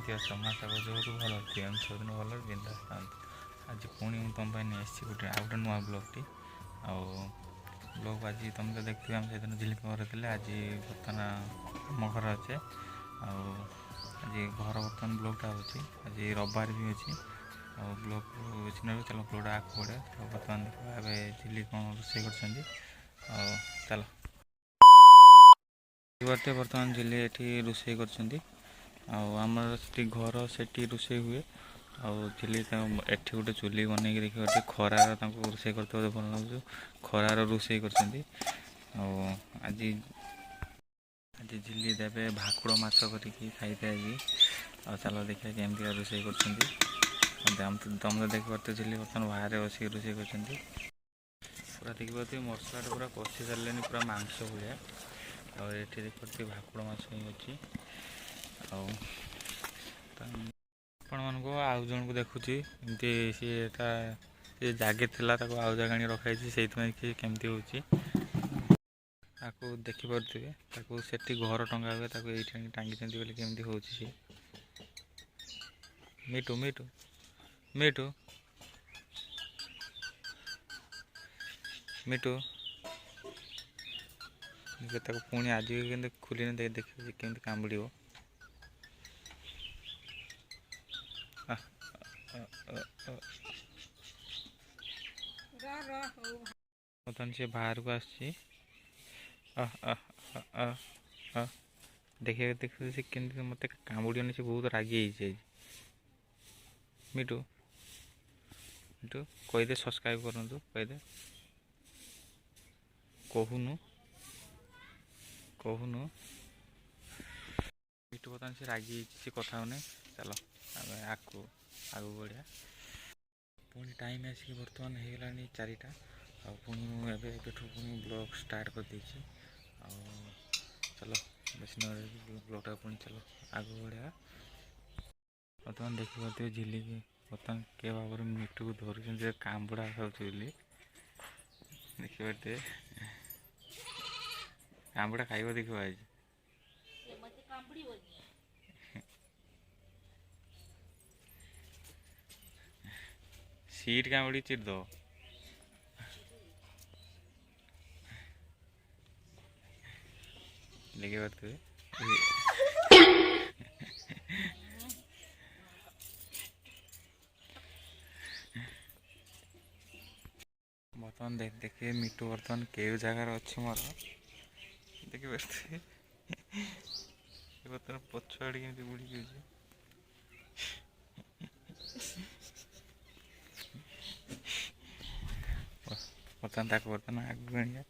କେମିତି ଅଛ? ମୁଁ ଆଶା କରୁଛି ବହୁତ ଭଲ ଅଛି। ଆମେ ସବୁଦିନ ଭଲରେ ବିନ୍ଦାସ ଥାନ୍ତୁ। ଆଜି ପୁଣି ମୁଁ ତୁମ ପାଇଁ ନେଇ ଆସିଛି ଆଉ ଗୋଟେ ନୂଆ ବ୍ଲଗ୍ଟି। ଆଉ ବ୍ଲଗ୍ ଆଜି ତୁମେ ତ ଦେଖିଥିବେ, ଆମେ ସେଦିନ ଝିଲିକ ଘରେ ଥିଲେ। ଆଜି ବର୍ତ୍ତମାନ ଆମ ଘରେ ଅଛେ। ଆଉ ଆଜି ଘର ବର୍ତ୍ତମାନ ବ୍ଲଗ୍ଟା ହେଉଛି। ଆଜି ରବିବାର ବି ଅଛି। ଆଉ ବ୍ଲଗ୍କୁ ବେଶୀ ନେବେ, ଚାଲ ବ୍ଲଗ୍ଟା ଆଗକୁ ବଢ଼େ। ଆଉ ବର୍ତ୍ତମାନ ଦେଖିବା ଏବେ ଝିଲି କ'ଣ ରୋଷେଇ କରୁଛନ୍ତି। ଆଉ ଚାଲ ବର୍ତ୍ତମାନ ଝିଲି ଏଠି ରୋଷେଇ କରୁଛନ୍ତି। ଆଉ ଆମର ସେଠି ଘର ସେଠି ରୋଷେଇ ହୁଏ। ଆଉ ଝିଲି ଏଠି ଗୋଟେ ଚୁଲି ବନେଇକି ଦେଖିବା ଖରାର ତାଙ୍କୁ ରୋଷେଇ କରିତେ ବୋଧେ ଭଲ ଲାଗୁଛୁ। ଖରାର ରୋଷେଇ କରୁଛନ୍ତି। ଆଉ ଆଜି ଝିଲି ଦେବେ ଭାକୁର ମାଛ କରିକି ଖାଇତେ ଆଜି। ଆଉ ଚାଲ ଦେଖିବା କେମିତିକା ରୋଷେଇ କରୁଛନ୍ତି। ତମେ ତ ଦେଖିପାରୁଥିବ ଝିଲି ବର୍ତ୍ତମାନ ବାହାରେ ବସିକି ରୋଷେଇ କରୁଛନ୍ତି। ପୁରା ଦେଖିପାରୁଥିବେ ମସଲାଟା ପୁରା କଷି ସାରିଲେଣି, ପୁରା ମାଂସ ଭଳିଆ। ଆଉ ଏଠି ଦେଖିପାରୁଥିବେ ଭାକୁର ମାଛ ହିଁ ଅଛି। ଆଉ ଆପଣମାନଙ୍କୁ ଆଉ ଜଣଙ୍କୁ ଦେଖୁଛି, ଏମିତି ସେ ଜାଗେ ଥିଲା, ତାକୁ ଆଉ ଜାଗା ଆଣି ରଖାଯାଇଛି। ସେଇଥିପାଇଁ କି କେମିତି ହେଉଛି ତାକୁ ଦେଖିପାରୁଥିବେ। ତାକୁ ସେଠି ଘର ଟଙ୍ଗା ହୁଏ, ତାକୁ ଏଇଠି ଆଣି ଟାଙ୍ଗିଛନ୍ତି ବୋଲି କେମିତି ହେଉଛି ସିଏ। ମିଟୁ ମିଟୁ ମିଟୁ ମିଟୁ ତାକୁ ପୁଣି ଆଜି କେମିତି ଖୋଲିନି, ଦେଖିବ କେମିତି କାମୁଡ଼ିବ। ବର୍ତ୍ତମାନ ସେ ବାହାରକୁ ଆସିଛି। ଦେଖିବେ ସେ କେମିତି ମୋତେ କାମୁଡ଼ିବନି। ସେ ବହୁତ ରାଗି ହେଇଛି ଆଜି। ମିଟୁ ମିଟୁ କହିଦେ ସବସ୍କ୍ରାଇବ୍ କରନ୍ତୁ, କହିଦେ। କହୁନୁ ମିଟୁ ବର୍ତ୍ତମାନ ସେ ରାଗି ହେଇଛି, ସେ କଥା ହେଉନି। ଚାଲ ଆମେ ଆଗକୁ ବଢ଼ିଆ। ପୁଣି ଟାଇମ୍ ଆସିକି ବର୍ତ୍ତମାନ ହେଇଗଲାଣି 4ଟା। ଆଉ ପୁଣି ମୁଁ ଏବେଠୁ ପୁଣି ବ୍ଲଗ୍ ଷ୍ଟାର୍ଟ କରିଦେଇଛି। ଆଉ ଚାଲ ବେଶୀ ନ ବ୍ଲଗ୍ଟା ପୁଣି ଚାଲ ଆଗକୁ ବଢ଼ିଆ। ବର୍ତ୍ତମାନ ଦେଖିପାରୁଥିବେ ଝିଲିକି ବର୍ତ୍ତମାନ କେ ଭାବରେ ମିଟୁକୁ ଧରୁଛନ୍ତି, ଯେ କାମୁଡ଼ା ଖାଉଛି ବୋଲି। ଦେଖିପାରୁଥିବେ କାମୁଡ଼ା ଖାଇବ, ଦେଖିବ ଆଜି। ସିଟ୍ କାମୁଡ଼ି ଚିରିଦବ। ଦେଖିପାରୁଥିବେ ବର୍ତ୍ତମାନ ଦେଖିବେ ମିଟୁ ବର୍ତ୍ତମାନ କେଉଁ ଜାଗାରେ ଅଛି ମୋର। ଦେଖିପାରୁଥିବେ ବର୍ତ୍ତମାନ ପଛ ଆଡ଼ିକି କେମିତି ବୁଡ଼ିକି ଅଛି। ବର୍ତ୍ତମାନ ତାକୁ ଆଗକୁ ଆଣିବା।